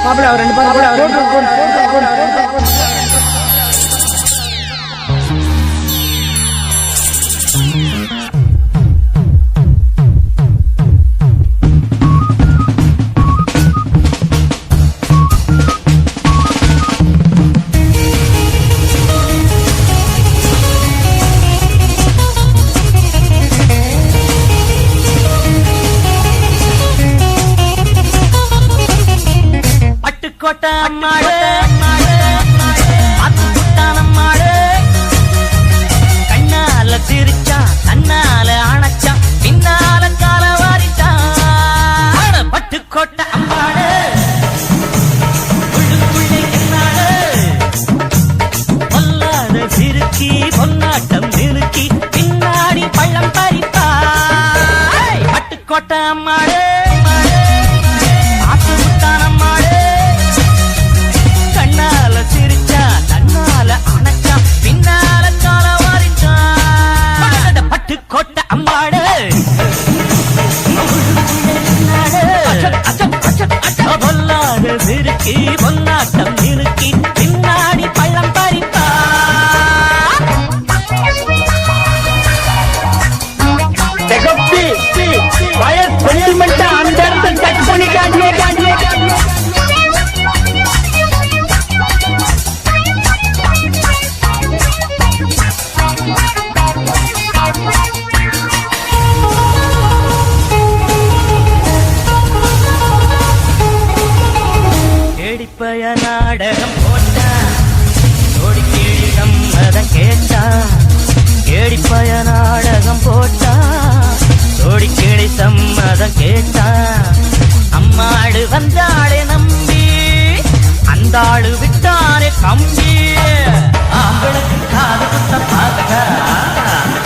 மாப்பிள்ள அவர் 2 பேரும் அம்மாடு அம்மாடு கண்ணால சிரிச்சா கண்ணால அணைச்சா பின்னால கால வாரிட்டா பட்டுக்கோட்டை அம்மாடு உள்ளுக்குள்ளே என்னாடு பொல்லாத சிறுக்கி பொன்னாட்டம் நிறுக்கி பின்னாடி பள்ளம் பறிப்பா பட்டுக்கோட்டை அம்மாடு சிரிச்சா தன்னால அணைச்சா பின்னால கால வாரிச்சா பட்டுக்கோட்டை அம்மாடு பொல்லாத சிறுக்கி பொன்னாட்டம் நிறுக்கி பின்னாடி பள்ளம் பறிப்பா அந்த இடத்தை டச் பண்ணி காட்டியே கேடிப்பய நாடகம் போட்டா ஓடி கேடி சம்மதம் கேட்டா கேடிப்பய நாடகம் போட்டா ஓடி கேடி சம்மதம் கேட்டா அம்மாடு வந்தாளே நம்பி அந்த ஆளு விட்டாரே கம்பி ஆம்பளுக்கு காது குத்த பாத்தா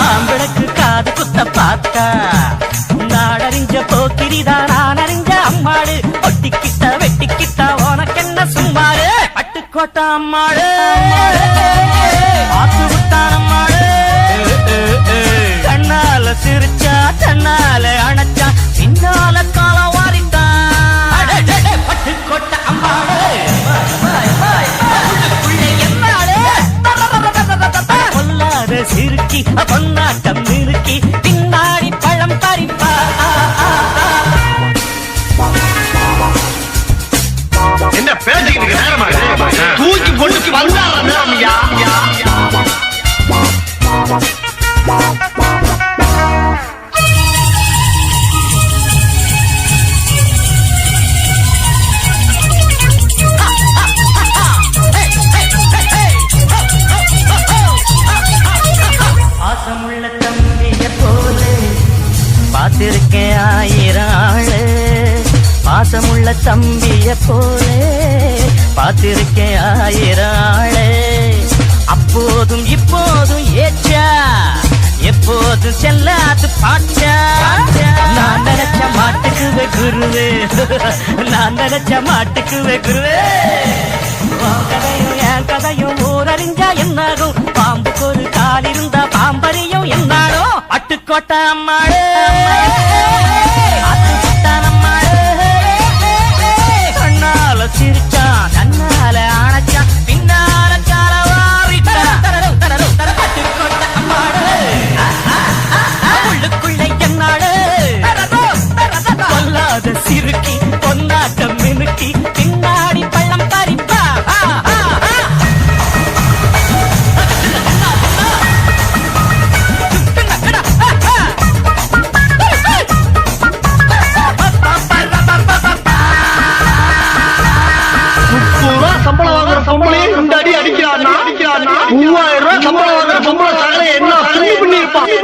ஆம்பளுக்கு காது குத்த பாத்தா நாடறிஞ்ச போக்கிரிதா நான் அறிஞ்ச அம்மாடு ஒட்டிக்கிட்ட வெட்டிக்கிட்ட உனக்கென்ன சும்மாடு பட்டுக்கோட்டை அம்மாடு ஆத்து விட்டான் அம்மாடு கண்ணால சிரிச்சா தன்னால அணைச்சா பின்னால கால வாரிட்டா பட்டுக்கோட்டை அம்மாடு பொல்லாத சிறுக்கி பொன்னாட்டம் நிறுக்கி பின்னாடி பழம் பறிப்பா என்ன பேசிக்கிட்டு நேரமா தூக்கி பொண்ணுக்கு வந்தாரா பாசமுள்ள தம்பிய போல பார்த்திருக்கேன் 1000 ஆளு பாசமுள்ள தம்பிய போல பார்த்திருக்கேன் 1000 ஆளு அப்போதும் இப்போதும் ஏச்சா எப்போதும் செல்லாது பாச்சா நான் நினைச்ச மாட்டுக்கு குருவே நான் நினைச்ச மாட்டுக்கு குருவே கதையும் என் கதையும் ஊரறிஞ்சா என்னாகும் பாம்புக்கு ஒரு கால் இருந்தா பாம்பறியும் என்னாலும் பட்டுக்கோட்டை அம்மாடு கண்ணால சிரிச்சா தன்னால அணைச்சா பின்னால கால வாரிட்டா பட்டுக்கோட்டை அம்மாடு உள்ளுக்குள்ளே என்னாடு பொல்லாத சிறுக்கி பொன்னாட்டம் மினுக்கி பின்னாடி பள்ளம் பறிப்பா சம்பளம் வாங்குற சம்பளையே இந்த அடி அடிக்கிறான்னா 3000 ரூபாய் சம்பளம் வாங்குற சம்பளம் சகல என்ன பண்ணிருப்பான்